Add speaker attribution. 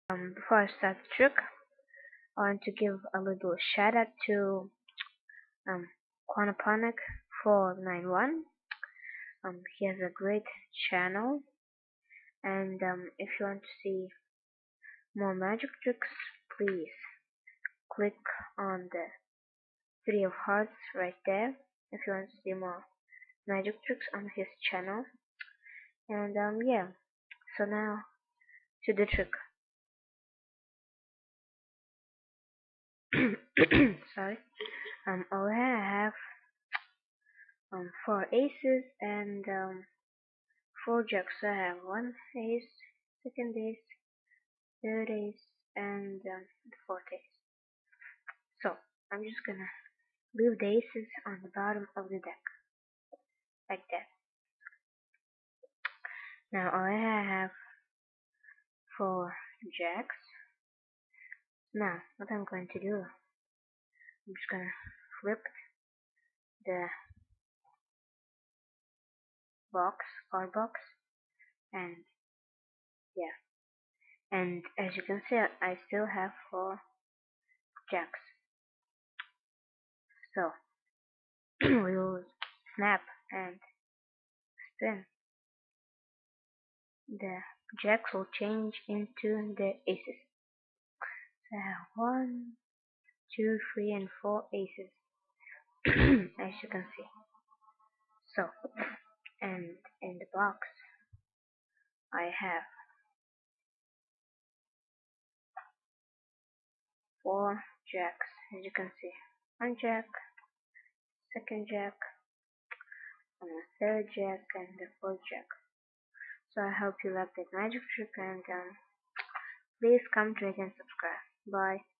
Speaker 1: Before I start the trick, I want to give a little shout out to um, Quanaponic 491. He has a great channel, and if you want to see more magic tricks, please click on the three of hearts right there. If you want to see more magic tricks on his channel, and yeah. So now to the trick. Sorry. Over here I have four aces and four jacks. So I have one ace, second ace, third ace, and the fourth ace. So I'm just gonna leave the aces on the bottom of the deck, like that. Now over here I have four jacks. Now what I'm going to do, I'm just gonna flip the card box, and yeah. And as you can see, I still have four jacks. So we will snap and spin. The jacks will change into the aces. So I have 1, 2, 3, and 4 aces, as you can see. So, and in the box, I have 4 jacks, as you can see. One jack, second jack, and a third jack, and the fourth jack. So I hope you like that magic trick, and please comment, rate, and subscribe. Bye.